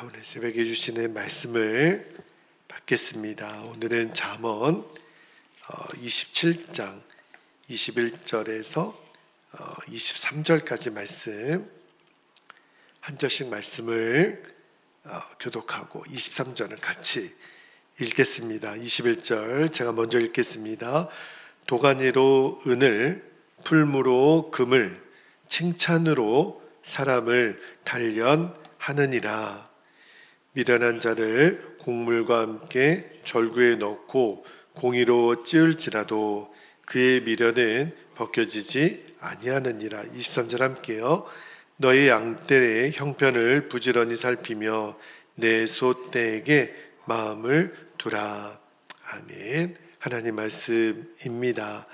오늘 새벽에 주시는 말씀을 받겠습니다. 오늘은 잠언 27장 21절에서 23절까지 말씀 한 절씩 말씀을 교독하고 23절은 같이 읽겠습니다. 21절 제가 먼저 읽겠습니다. 도가니로 은을, 풀무로 금을, 칭찬으로 사람을 단련하느니라. 미련한 자를 곡물과 함께 절구에 넣고 공의로 찌을지라도 그의 미련은 벗겨지지 아니하느니라. 23절 함께요. 너의 양떼의 형편을 부지런히 살피며 내 소떼에게 마음을 두라. 아멘. 하나님 말씀입니다.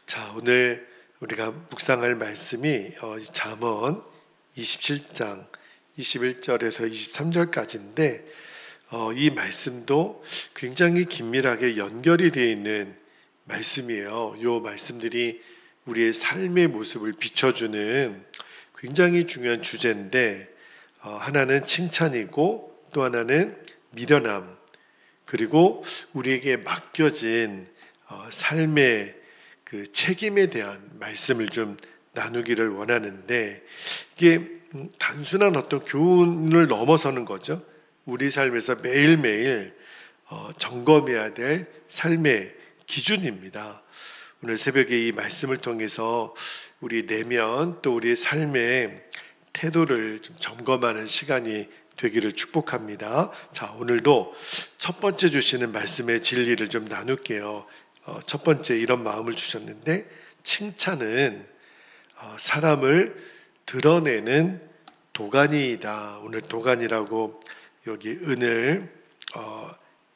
자, 오늘 우리가 묵상할 말씀이 잠언 27장 21절에서 23절까지인데 이 말씀도 굉장히 긴밀하게 연결이 되어 있는 말씀이에요. 이 말씀들이 우리의 삶의 모습을 비춰주는 굉장히 중요한 주제인데 하나는 칭찬이고 또 하나는 미련함, 그리고 우리에게 맡겨진 삶의 그 책임에 대한 말씀을 좀 나누기를 원하는데, 이게 단순한 어떤 교훈을 넘어서는 거죠. 우리 삶에서 매일매일 점검해야 될 삶의 기준입니다. 오늘 새벽에 이 말씀을 통해서 우리 내면 또 우리의 삶의 태도를 좀 점검하는 시간이 되기를 축복합니다. 자, 오늘도 첫 번째 주시는 말씀의 진리를 좀 나눌게요. 첫 번째 이런 마음을 주셨는데, 칭찬은 사람을 드러내는 도가니이다. 오늘 도가니라고 여기 은을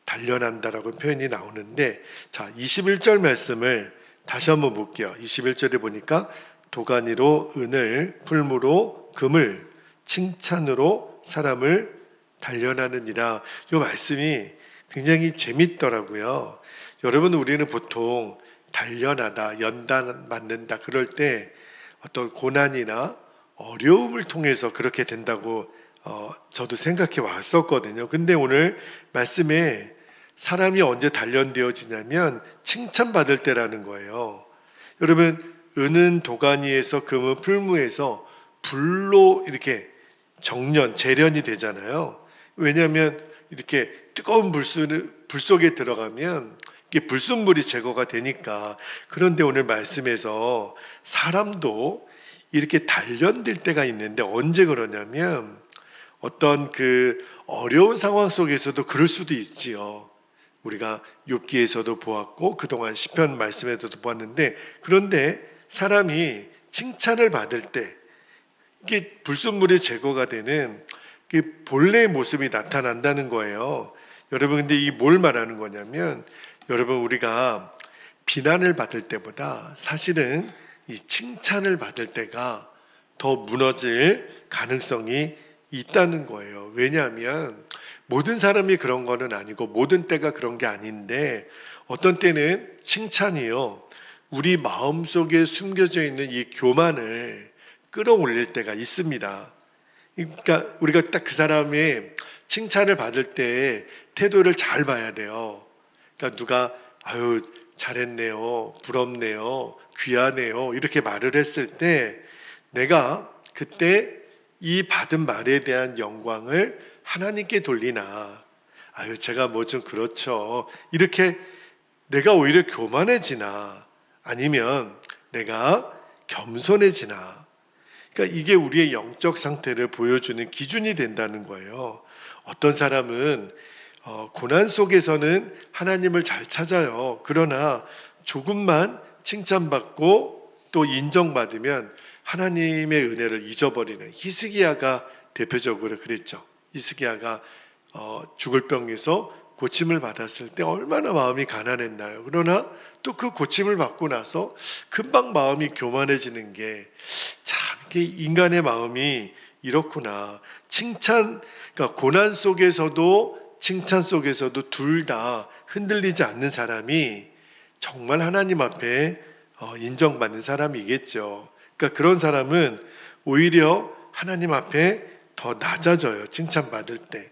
단련한다라고 표현이 나오는데, 자, 21절 말씀을 다시 한번 볼게요. 21절에 보니까 도가니로 은을, 풀무로 금을, 칭찬으로 사람을 단련하느니라. 이 말씀이 굉장히 재밌더라고요. 여러분, 우리는 보통 단련하다, 연단 맞는다 그럴 때 어떤 고난이나 어려움을 통해서 그렇게 된다고 저도 생각해 왔었거든요. 근데 오늘 말씀에 사람이 언제 단련되어지냐면 칭찬받을 때라는 거예요. 여러분, 은은 도가니에서, 금은 풀무에서 불로 이렇게 재련이 되잖아요. 왜냐하면 이렇게 뜨거운 불 속에 들어가면 이게 불순물이 제거가 되니까. 그런데 오늘 말씀에서 사람도 이렇게 단련될 때가 있는데, 언제 그러냐면 어떤 그 어려운 상황 속에서도 그럴 수도 있지요. 우리가 욥기에서도 보았고 그동안 시편 말씀에서도 보았는데, 그런데 사람이 칭찬을 받을 때 이게 불순물이 제거가 되는 그 본래의 모습이 나타난다는 거예요. 여러분, 근데 이 뭘 말하는 거냐면, 여러분, 우리가 비난을 받을 때보다 사실은 이 칭찬을 받을 때가 더 무너질 가능성이 있다는 거예요. 왜냐하면 모든 사람이 그런 거는 아니고 모든 때가 그런 게 아닌데, 어떤 때는 칭찬이요, 우리 마음속에 숨겨져 있는 이 교만을 끌어올릴 때가 있습니다. 그러니까 우리가 딱 그 사람의 칭찬을 받을 때 태도를 잘 봐야 돼요. 그러니까 누가 아유 잘했네요, 부럽네요, 귀하네요 이렇게 말을 했을 때, 내가 그때 이 받은 말에 대한 영광을 하나님께 돌리나, 아유 제가 뭐 좀 그렇죠 이렇게 내가 오히려 교만해지나, 아니면 내가 겸손해지나. 그러니까 이게 우리의 영적 상태를 보여주는 기준이 된다는 거예요. 어떤 사람은 고난 속에서는 하나님을 잘 찾아요. 그러나 조금만 칭찬받고 또 인정받으면 하나님의 은혜를 잊어버리는, 히스기야가 대표적으로 그랬죠. 히스기야가 죽을 병에서 고침을 받았을 때 얼마나 마음이 가난했나요. 그러나 또 그 고침을 받고 나서 금방 마음이 교만해지는 게, 참 이게 인간의 마음이 이렇구나. 그러니까 고난 속에서도 칭찬 속에서도 둘 다 흔들리지 않는 사람이 정말 하나님 앞에 인정받는 사람이겠죠. 그러니까 그런 사람은 오히려 하나님 앞에 더 낮아져요. 칭찬받을 때.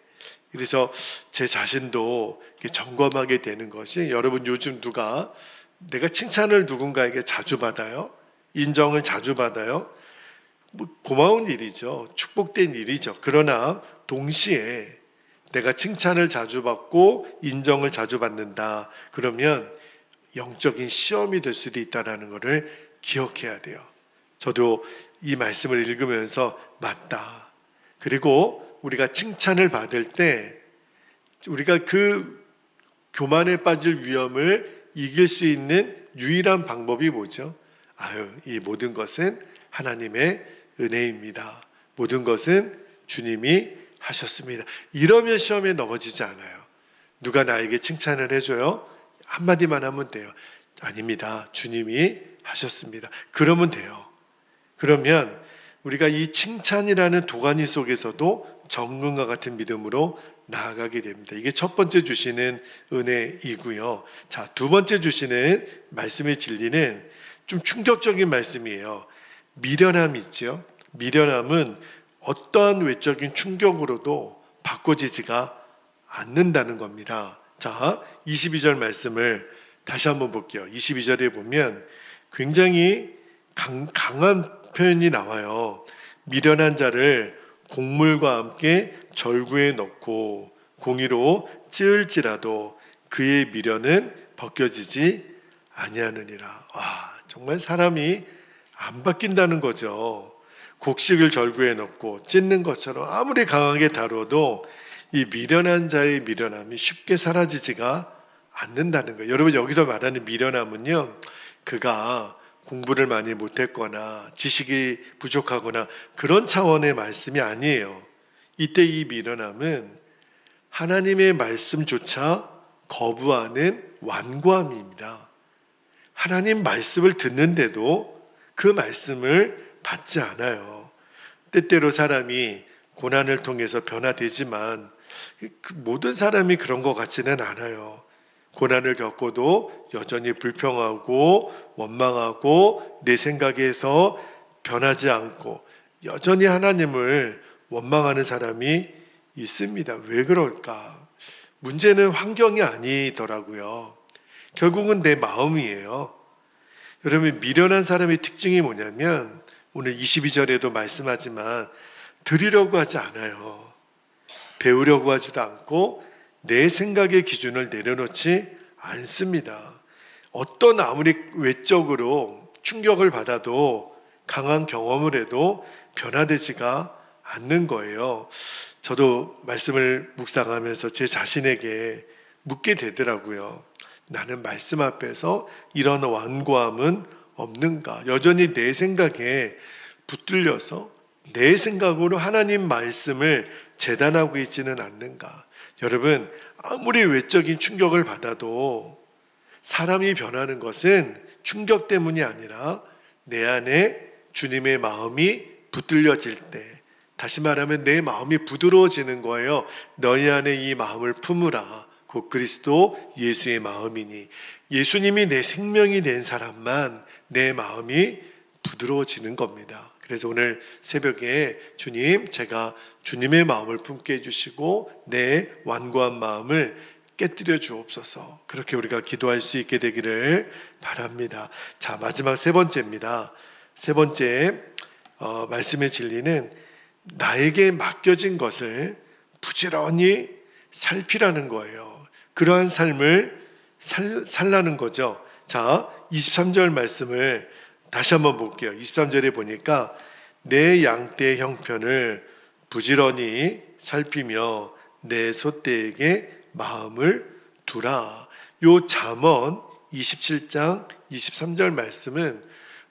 그래서 제 자신도 점검하게 되는 것이, 여러분 요즘 내가 칭찬을 누군가에게 자주 받아요? 인정을 자주 받아요? 고마운 일이죠. 축복된 일이죠. 그러나 동시에 내가 칭찬을 자주 받고 인정을 자주 받는다. 그러면 영적인 시험이 될 수도 있다는 것을 기억해야 돼요. 저도 이 말씀을 읽으면서 맞다. 그리고 우리가 칭찬을 받을 때 우리가 그 교만에 빠질 위험을 이길 수 있는 유일한 방법이 뭐죠? 이 모든 것은 하나님의 은혜입니다. 모든 것은 주님이 하셨습니다. 이러면 시험에 넘어지지 않아요. 누가 나에게 칭찬을 해줘요? 한마디만 하면 돼요. 아닙니다. 주님이 하셨습니다. 그러면 돼요. 그러면 우리가 이 칭찬이라는 도가니 속에서도 정금과 같은 믿음으로 나아가게 됩니다. 이게 첫 번째 주시는 은혜이고요. 자, 두 번째 주시는 말씀의 진리는 좀 충격적인 말씀이에요. 미련함이 있죠. 미련함은 어떠한 외적인 충격으로도 바꿔지지가 않는다는 겁니다. 자, 22절 말씀을 다시 한번 볼게요. 22절에 보면 굉장히 강한 표현이 나와요. 미련한 자를 곡물과 함께 절구에 넣고 공의로 찌을지라도 그의 미련은 벗겨지지 아니하느니라. 정말 사람이 안 바뀐다는 거죠. 곡식을 절구에 넣고 찢는 것처럼 아무리 강하게 다뤄도 이 미련한 자의 미련함이 쉽게 사라지지가 않는다는 거예요. 여러분, 여기서 말하는 미련함은요, 그가 공부를 많이 못했거나 지식이 부족하거나 그런 차원의 말씀이 아니에요. 이때 이 미련함은 하나님의 말씀조차 거부하는 완고함입니다. 하나님 말씀을 듣는데도 그 말씀을 받지 않아요. 때때로 사람이 고난을 통해서 변화되지만 모든 사람이 그런 것 같지는 않아요. 고난을 겪어도 여전히 불평하고 원망하고 내 생각에서 변하지 않고 여전히 하나님을 원망하는 사람이 있습니다. 왜 그럴까? 문제는 환경이 아니더라고요. 결국은 내 마음이에요. 여러분, 미련한 사람의 특징이 뭐냐면 오늘 22절에도 말씀하지만 들으려고 하지 않아요. 배우려고 하지도 않고 내 생각의 기준을 내려놓지 않습니다. 어떤 아무리 외적으로 충격을 받아도 강한 경험을 해도 변화되지가 않는 거예요. 저도 말씀을 묵상하면서 제 자신에게 묻게 되더라고요. 나는 말씀 앞에서 이런 완고함은 없는가? 여전히 내 생각에 붙들려서 내 생각으로 하나님 말씀을 재단하고 있지는 않는가? 여러분, 아무리 외적인 충격을 받아도 사람이 변하는 것은 충격 때문이 아니라 내 안에 주님의 마음이 붙들려질 때, 다시 말하면 내 마음이 부드러워지는 거예요. 너희 안에 이 마음을 품으라. 곧 그리스도 예수의 마음이니. 예수님이 내 생명이 된 사람만 내 마음이 부드러워지는 겁니다. 그래서 오늘 새벽에 주님, 제가 주님의 마음을 품게 해주시고 내 완고한 마음을 깨뜨려 주옵소서. 그렇게 우리가 기도할 수 있게 되기를 바랍니다. 자, 마지막 세 번째입니다. 세 번째 말씀의 진리는 나에게 맡겨진 것을 부지런히 살피라는 거예요. 그러한 삶을 살라는 거죠. 자, 23절 말씀을 다시 한번 볼게요. 23절에 보니까 내 양떼의 형편을 부지런히 살피며 내 소떼에게 마음을 두라. 요 잠언 27장 23절 말씀은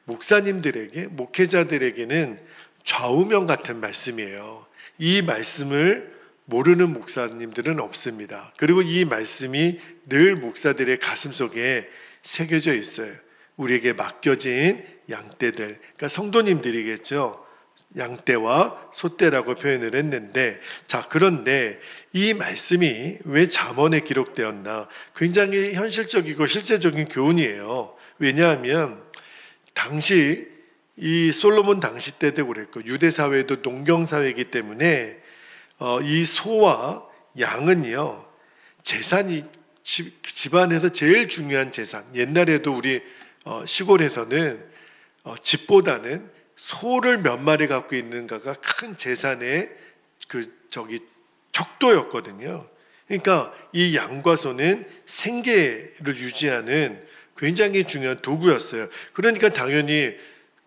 목사님들에게, 목회자들에게는 좌우명 같은 말씀이에요. 이 말씀을 모르는 목사님들은 없습니다. 그리고 이 말씀이 늘 목사들의 가슴속에 새겨져 있어요. 우리에게 맡겨진 양떼들, 그러니까 성도님들이겠죠. 양떼와 소떼라고 표현을 했는데, 자, 그런데 이 말씀이 왜 잠언에 기록되었나? 굉장히 현실적이고 실제적인 교훈이에요. 왜냐하면 당시 이 솔로몬 당시 때도 그랬고 유대 사회도 농경 사회이기 때문에 이 소와 양은요 재산이 집안에서 제일 중요한 재산. 옛날에도 우리 시골에서는 집보다는 소를 몇 마리 갖고 있는가가 큰 재산의 척도였거든요. 그러니까 이 양과 소는 생계를 유지하는 굉장히 중요한 도구였어요. 그러니까 당연히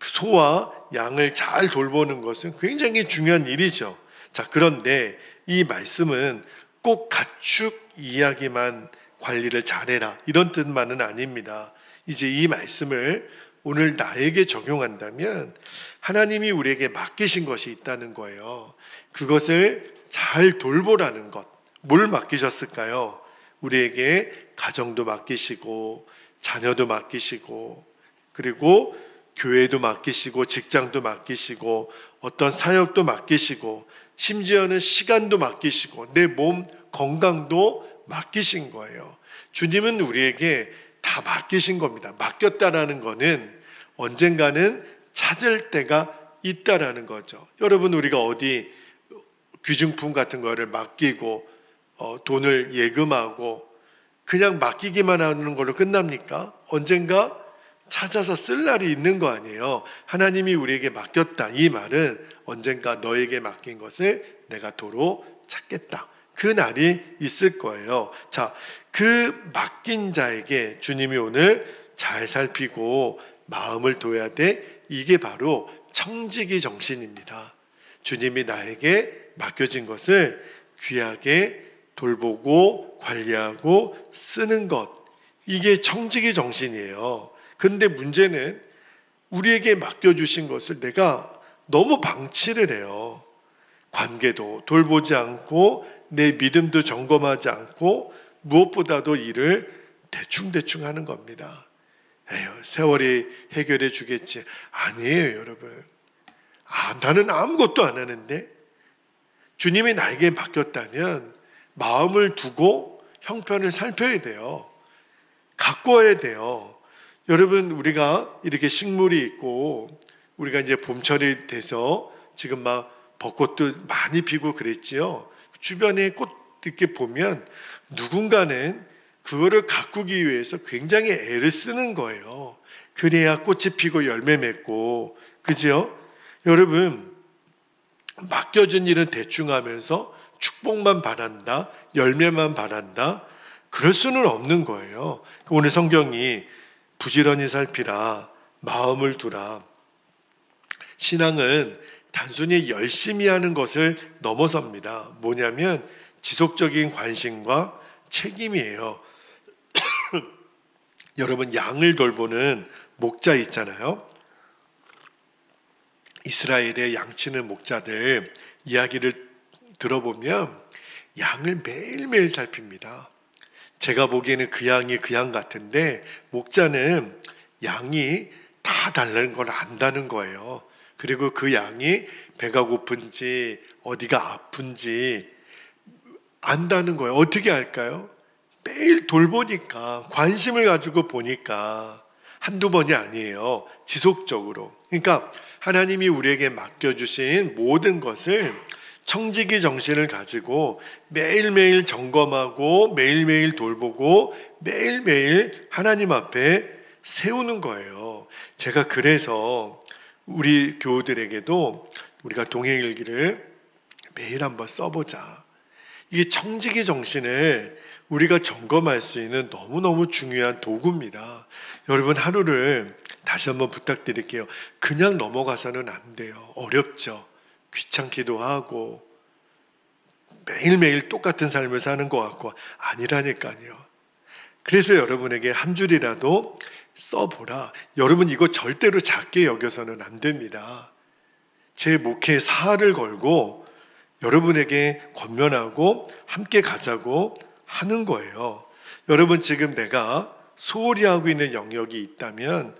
소와 양을 잘 돌보는 것은 굉장히 중요한 일이죠. 자, 그런데 이 말씀은 꼭 가축 이야기만 관리를 잘해라 이런 뜻만은 아닙니다. 이제 이 말씀을 오늘 나에게 적용한다면 하나님이 우리에게 맡기신 것이 있다는 거예요. 그것을 잘 돌보라는 것. 뭘 맡기셨을까요? 우리에게 가정도 맡기시고 자녀도 맡기시고 그리고 교회도 맡기시고 직장도 맡기시고 어떤 사역도 맡기시고 심지어는 시간도 맡기시고 내 몸 건강도 맡기신 거예요. 주님은 우리에게 다 맡기신 겁니다. 맡겼다라는 거는 언젠가는 찾을 때가 있다라는 거죠. 여러분, 우리가 어디 귀중품 같은 거를 맡기고 돈을 예금하고 그냥 맡기기만 하는 걸로 끝납니까? 언젠가 찾아서 쓸 날이 있는 거 아니에요. 하나님이 우리에게 맡겼다. 이 말은 언젠가 너에게 맡긴 것을 내가 도로 찾겠다. 그 날이 있을 거예요. 자, 그 맡긴 자에게 주님이 오늘 잘 살피고 마음을 둬야 돼. 이게 바로 청지기 정신입니다. 주님이 나에게 맡겨진 것을 귀하게 돌보고 관리하고 쓰는 것. 이게 청지기 정신이에요. 근데 문제는 우리에게 맡겨주신 것을 내가 너무 방치를 해요. 관계도 돌보지 않고 내 믿음도 점검하지 않고 무엇보다도 일을 대충대충 하는 겁니다. 에휴, 세월이 해결해 주겠지. 아니에요, 여러분. 나는 아무것도 안 하는데 주님이 나에게 맡겼다면 마음을 두고 형편을 살펴야 돼요. 가꿔야 돼요. 여러분, 우리가 이렇게 식물이 있고 우리가 이제 봄철이 돼서 지금 막 벚꽃도 많이 피고 그랬지요. 주변에 꽃 이렇게 보면 누군가는 그거를 가꾸기 위해서 굉장히 애를 쓰는 거예요. 그래야 꽃이 피고 열매 맺고, 그죠? 여러분, 맡겨진 일은 대충 하면서 축복만 바란다, 열매만 바란다, 그럴 수는 없는 거예요. 오늘 성경이 부지런히 살피라, 마음을 두라. 신앙은 단순히 열심히 하는 것을 넘어섭니다. 뭐냐면 지속적인 관심과 책임이에요. 여러분, 양을 돌보는 목자 있잖아요. 이스라엘의 양치는 목자들 이야기를 들어보면 양을 매일매일 살핍니다. 제가 보기에는 그 양이 그 양 같은데 목자는 양이 다 달라는 걸 안다는 거예요. 그리고 그 양이 배가 고픈지 어디가 아픈지 안다는 거예요. 어떻게 알까요? 매일 돌보니까, 관심을 가지고 보니까 한두 번이 아니에요. 지속적으로. 그러니까 하나님이 우리에게 맡겨주신 모든 것을 청지기 정신을 가지고 매일매일 점검하고 매일매일 돌보고 매일매일 하나님 앞에 세우는 거예요. 제가 그래서 우리 교우들에게도 우리가 동행일기를 매일 한번 써보자. 이게 청지기 정신을 우리가 점검할 수 있는 너무너무 중요한 도구입니다. 여러분, 하루를 다시 한번 부탁드릴게요. 그냥 넘어가서는 안 돼요. 어렵죠. 귀찮기도 하고 매일매일 똑같은 삶을 사는 것 같고 아니라니까요. 그래서 여러분에게 한 줄이라도 써보라. 여러분, 이거 절대로 작게 여겨서는 안 됩니다. 제 목회에 사활을 걸고 여러분에게 권면하고 함께 가자고 하는 거예요. 여러분, 지금 내가 소홀히 하고 있는 영역이 있다면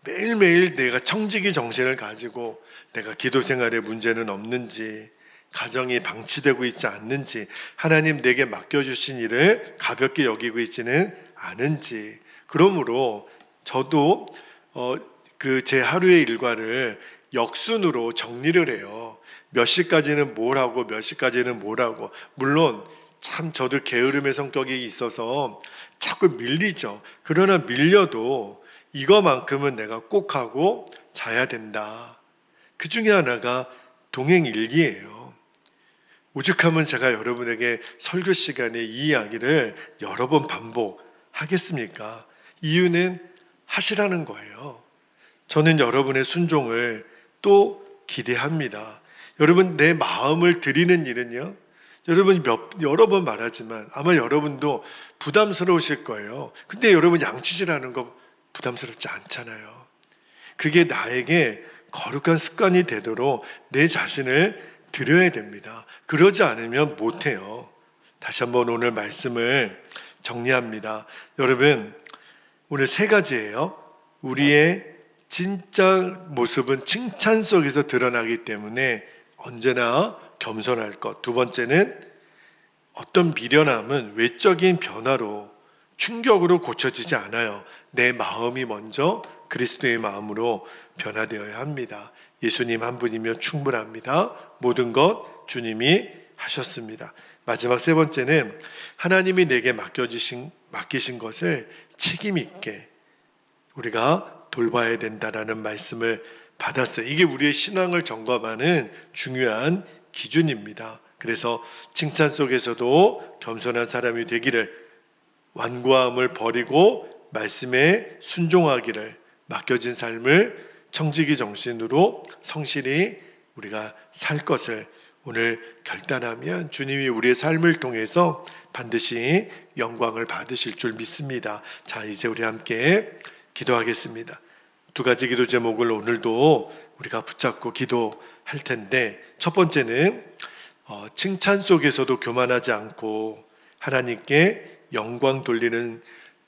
매일매일 내가 청지기 정신을 가지고 내가 기도 생활에 문제는 없는지, 가정이 방치되고 있지 않는지, 하나님 내게 맡겨주신 일을 가볍게 여기고 있지는 않은지, 그러므로 저도 그 제 하루의 일과를 역순으로 정리를 해요. 몇 시까지는 뭘 하고 몇 시까지는 뭘 하고. 물론 참 저도 게으름의 성격이 있어서 자꾸 밀리죠. 그러나 밀려도 이거만큼은 내가 꼭 하고 자야 된다. 그 중에 하나가 동행일기예요. 오죽하면 제가 여러분에게 설교 시간에 이 이야기를 여러 번 반복하겠습니까? 이유는 하시라는 거예요. 저는 여러분의 순종을 또 기대합니다. 여러분, 내 마음을 드리는 일은요, 여러분이 여러 번 말하지만 아마 여러분도 부담스러우실 거예요. 근데 여러분, 양치질하는 거 부담스럽지 않잖아요. 그게 나에게 거룩한 습관이 되도록 내 자신을 드려야 됩니다. 그러지 않으면 못해요. 다시 한번 오늘 말씀을 정리합니다. 여러분, 오늘 세 가지예요. 우리의 진짜 모습은 칭찬 속에서 드러나기 때문에 언제나 겸손할 것. 두 번째는 어떤 미련함은 외적인 변화로 충격으로 고쳐지지 않아요. 내 마음이 먼저 그리스도의 마음으로 변화되어야 합니다. 예수님 한 분이면 충분합니다. 모든 것 주님이 하셨습니다. 마지막 세 번째는 하나님이 내게 맡기신 것을 책임 있게 우리가 돌봐야 된다라는 말씀을 받았어요. 이게 우리의 신앙을 점검하는 중요한 기준입니다. 그래서 칭찬 속에서도 겸손한 사람이 되기를, 완고함을 버리고 말씀에 순종하기를, 맡겨진 삶을 청지기 정신으로 성실히 우리가 살 것을 오늘 결단하면 주님이 우리의 삶을 통해서 반드시 영광을 받으실 줄 믿습니다. 자, 이제 우리 함께 기도하겠습니다. 두 가지 기도 제목을 오늘도 우리가 붙잡고 기도할 텐데, 첫 번째는 칭찬 속에서도 교만하지 않고 하나님께 영광 돌리는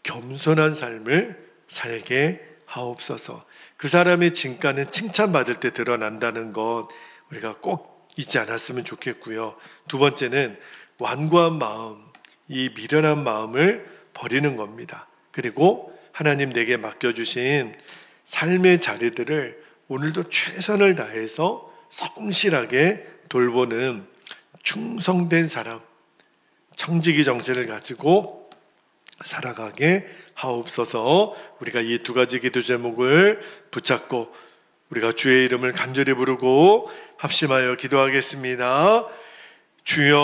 겸손한 삶을 살게 하옵소서. 그 사람의 진가는 칭찬받을 때 드러난다는 것 우리가 꼭 잊지 않았으면 좋겠고요. 두 번째는 완고한 마음, 이 미련한 마음을 버리는 겁니다. 그리고 하나님 내게 맡겨주신 삶의 자리들을 오늘도 최선을 다해서 성실하게 돌보는 충성된 사람, 청지기 정신을 가지고 살아가게 하옵소서. 우리가 이 두 가지 기도 제목을 붙잡고 우리가 주의 이름을 간절히 부르고 합심하여 기도하겠습니다. 주여